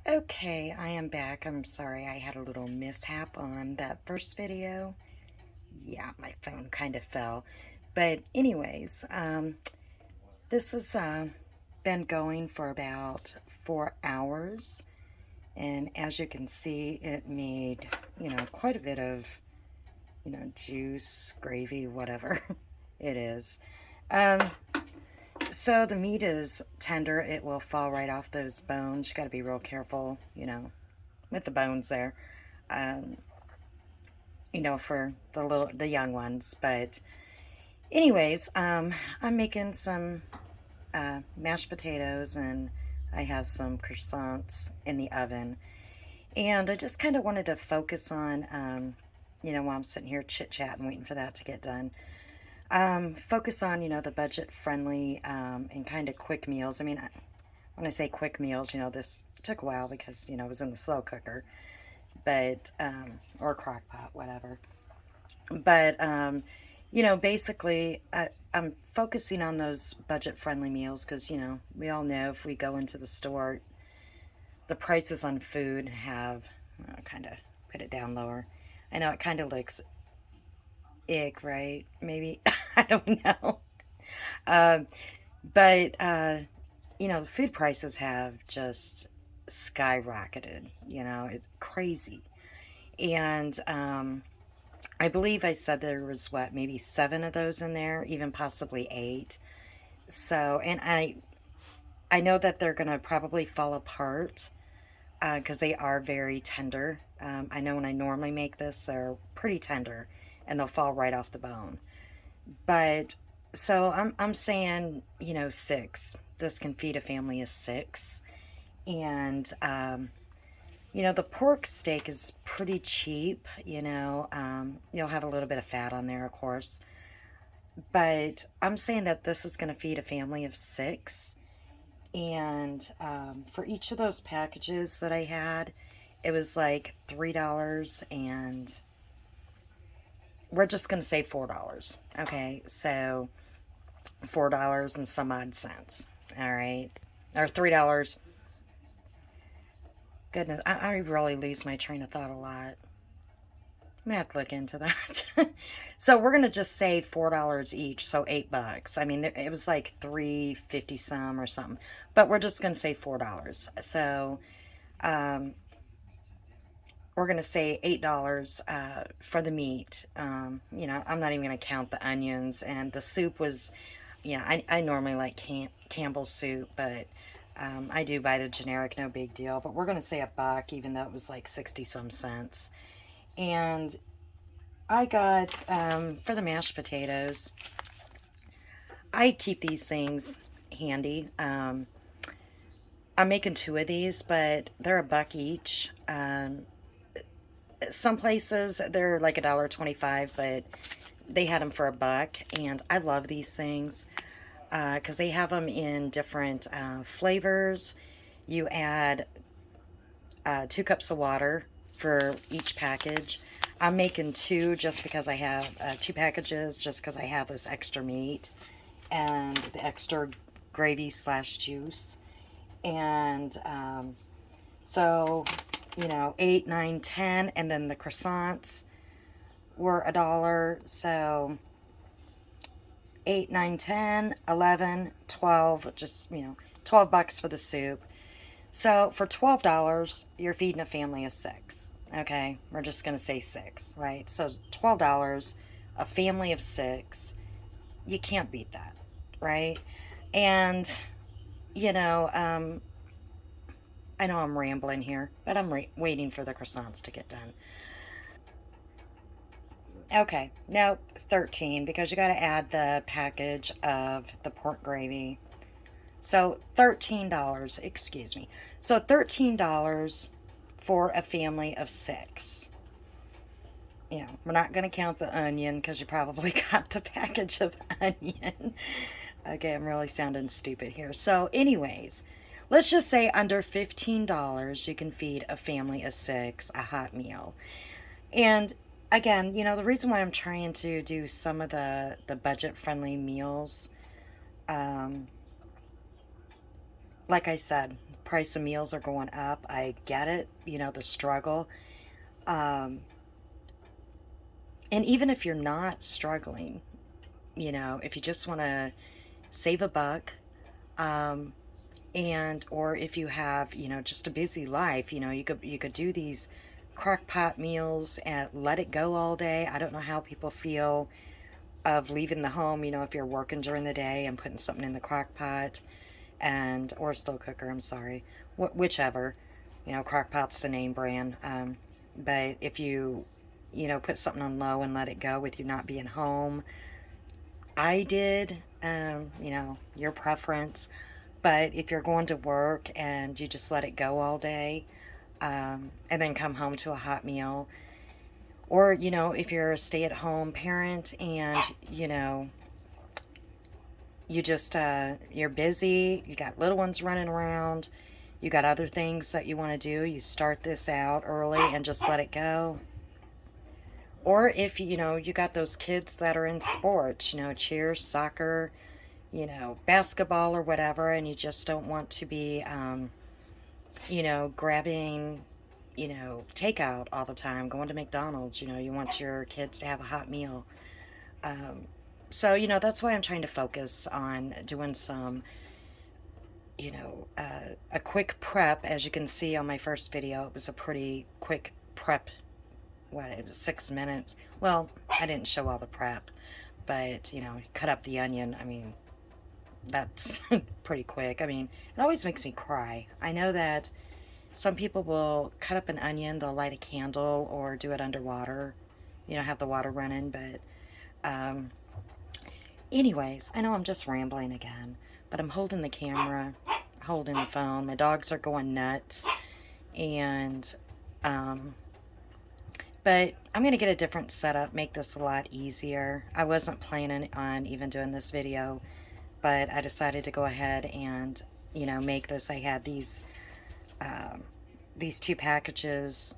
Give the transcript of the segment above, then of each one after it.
Okay, I am back. I'm sorry I had a little mishap on that first video. Yeah, my phone kind of fell. But anyways, this has been going for about 4 hours. And as you can see, it made, quite a bit of, juice, gravy, whatever it is. Um, so the meat is tender. It will fall right off those bones. You got to be real careful, with the bones there. Um, for the young ones. But anyways, I'm making some mashed potatoes and I have some croissants in the oven. And I just kind of wanted to focus on, while I'm sitting here chit-chatting, waiting for that to get done. Focus on, the budget-friendly and kind of quick meals. I mean, when I say quick meals, this took a while because, it was in the slow cooker, but, or crock pot, whatever. But, basically, I'm focusing on those budget friendly meals because, we all know if we go into the store, the prices on food have kind of put it down lower. I know it kind of looks ick, right? Maybe, I don't know. Um, but food prices have just skyrocketed. It's crazy. And, I believe I said there was what, maybe seven of those in there, even possibly eight. So, and I know that they're gonna probably fall apart because they are very tender. I know when I normally make this, they're pretty tender and they'll fall right off the bone. But so I'm saying, six. This can feed a family of six, and the pork steak is pretty cheap. You'll have a little bit of fat on there, of course. But I'm saying that this is going to feed a family of six. And for each of those packages that I had, it was like $3. And we're just going to say $4. Okay, so $4 and some odd cents. All right, or $3. Goodness, I really lose my train of thought a lot. I'm gonna have to look into that. So we're gonna just say $4 each, so $8. I mean, it was like 3.50 some or something, but we're just gonna say $4. So um, we're gonna say $8 for the meat. I'm not even gonna count the onions, and the soup was, I normally like Campbell's soup, but I do buy the generic, no big deal. But we're gonna say $1, even though it was like 60 some cents. And I got, for the mashed potatoes, I keep these things handy. I'm making two of these, but they're $1 each. Some places they're like $1.25, but they had them for $1, and I love these things because they have them in different flavors. You add 2 cups of water for each package. I'm making two just because I have two packages, just because I have this extra meat and the extra gravy slash juice. And so, 8, 9, 10, and then the croissants were $1. So 8, 9, 10, 11, 12, just, $12 for the soup. So for $12, you're feeding a family of six. Okay, we're just gonna say six, right? So $12, a family of six. You can't beat that, right? And you know, um, I know I'm rambling here, but I'm waiting for the croissants to get done. Okay, no, 13 because you got to add the package of the pork gravy. So $13, excuse me. So $13 for a family of six. We're not going to count the onion because you probably got the package of onion. Okay, I'm really sounding stupid here. So, anyways, let's just say under $15 you can feed a family of six a hot meal. And again, the reason why I'm trying to do some of the budget friendly meals, like I said, price of meals are going up. I get it, you know, the struggle. Um, and even if you're not struggling, you know, if you just want to save a buck, um, and or if you have, you know, just a busy life, you know, you could do these crock pot meals and let it go all day. I don't know how people feel of leaving the home, you know, if you're working during the day and putting something in the crock pot and or slow cooker, I'm sorry, whichever, you know, crock pot's the name brand. But if you, you know, put something on low and let it go with you not being home, I did, you know, your preference. But if you're going to work and you just let it go all day, and then come home to a hot meal, or, you know, if you're a stay-at-home parent and, you know, you just, you're busy, you got little ones running around, you got other things that you want to do, you start this out early and just let it go. Or if, you know, you got those kids that are in sports, you know, cheers, soccer, you know, basketball or whatever, and you just don't want to be, you know, grabbing, you know, takeout all the time, going to McDonald's, you know, you want your kids to have a hot meal. Um, so, you know, that's why I'm trying to focus on doing some, you know, a quick prep. As you can see on my first video, it was a pretty quick prep. What, it was 6 minutes. Well, I didn't show all the prep, but, you know, cut up the onion. I mean, that's pretty quick. I mean, it always makes me cry. I know that some people will cut up an onion, they'll light a candle or do it underwater, you know, have the water running, but um, anyways, I know I'm just rambling again, but I'm holding the camera, holding the phone. My dogs are going nuts, and but I'm going to get a different setup, make this a lot easier. I wasn't planning on even doing this video, but I decided to go ahead and, you know, make this. I had these two packages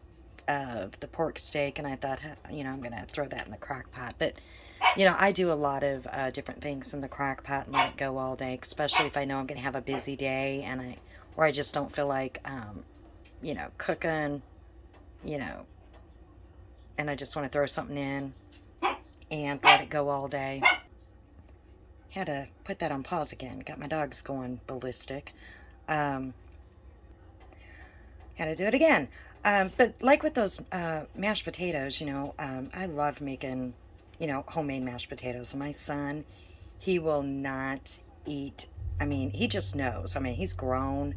of the pork steak, and I thought, you know, I'm going to throw that in the crock pot. But, you know, I do a lot of different things in the crock pot and let it go all day, especially if I know I'm going to have a busy day and or I just don't feel like, you know, cooking, you know, and I just want to throw something in and let it go all day. Had to put that on pause again. Got my dogs going ballistic. Um, Had to do it again. But like with those mashed potatoes, you know, I love making, you know, homemade mashed potatoes. My son, he will not eat. I mean, he just knows. I mean, he's grown,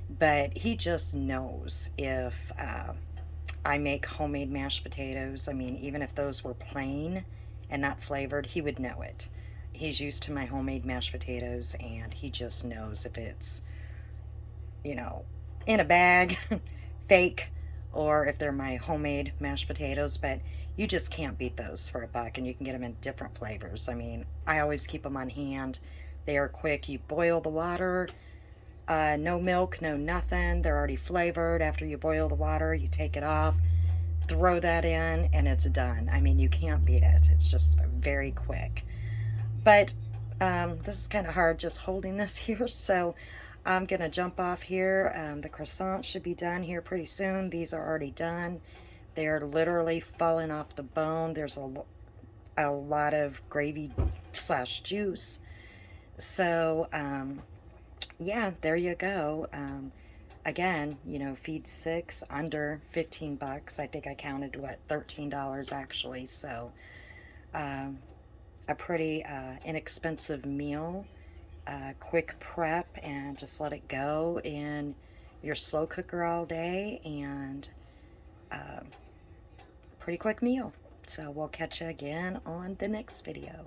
but he just knows if I make homemade mashed potatoes. I mean, even if those were plain and not flavored, he would know it. He's used to my homemade mashed potatoes, and he just knows if it's, you know, in a bag, fake, or if they're my homemade mashed potatoes. But you just can't beat those for a buck, and you can get them in different flavors. I mean, I always keep them on hand. They are quick. You boil the water, no milk, no nothing. They're already flavored. After you boil the water, you take it off, throw that in, and it's done. I mean, you can't beat it. It's just very quick. But this is kind of hard just holding this here, so I'm going to jump off here. The croissant should be done here pretty soon. These are already done. They're literally falling off the bone. There's a lot of gravy slash juice. So, yeah, there you go. Again, you know, feed six, under 15 bucks. I think I counted, what, $13 actually. So, a pretty inexpensive meal, quick prep, and just let it go in your slow cooker all day, and pretty quick meal. So we'll catch you again on the next video.